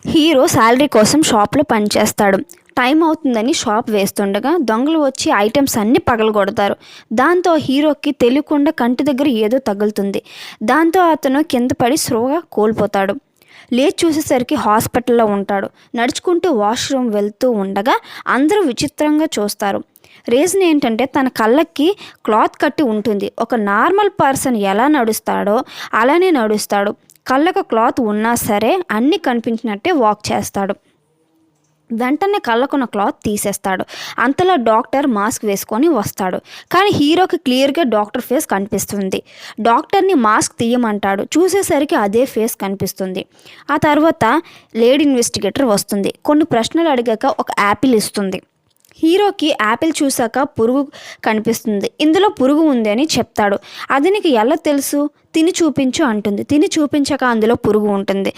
Hero salary కోసం షాప్లో పనిచేస్తాడు. టైం అవుతుందని షాప్ వేస్తుండగా దొంగలు వచ్చి ఐటమ్స్ అన్నీ పగలగొడతారు. దాంతో హీరోకి తెలియకుండా కంటి దగ్గర ఏదో తగులుతుంది. దాంతో అతను కింద పడి స్పృహ కోల్పోతాడు. లేచి చూసేసరికి హాస్పిటల్లో ఉంటాడు. నడుచుకుంటూ వాష్రూమ్ వెళ్తూ ఉండగా అందరూ విచిత్రంగా చూస్తారు. రీజన్ ఏంటంటే తన కళ్ళకి క్లాత్ కట్టి ఉంటుంది. ఒక నార్మల్ పర్సన్ ఎలా నడుస్తాడో అలానే నడుస్తాడు. కళ్ళకు క్లాత్ ఉన్నా సరే అన్నీ కనిపించినట్టే వాక్ చేస్తాడు. వెంటనే కళ్ళకున్న క్లాత్ తీసేస్తాడు. అంతలో డాక్టర్ మాస్క్ వేసుకొని వస్తాడు. కానీ హీరోకి క్లియర్గా డాక్టర్ ఫేస్ కనిపిస్తుంది. డాక్టర్ని మాస్క్ తీయమంటాడు. చూసేసరికి అదే ఫేస్ కనిపిస్తుంది. ఆ తర్వాత లేడీ ఇన్వెస్టిగేటర్ వస్తుంది. కొన్ని ప్రశ్నలు అడిగాక ఒక యాపిల్ ఇస్తుంది. హీరోకి యాపిల్ చూశాక పురుగు కనిపిస్తుంది. ఇందులో పురుగు ఉంది అని చెప్తాడు. అది నీకు ఎలా తెలుసు? తిని చూపించు అంటుంది. తిని చూపించాక అందులో పురుగు ఉంటుంది.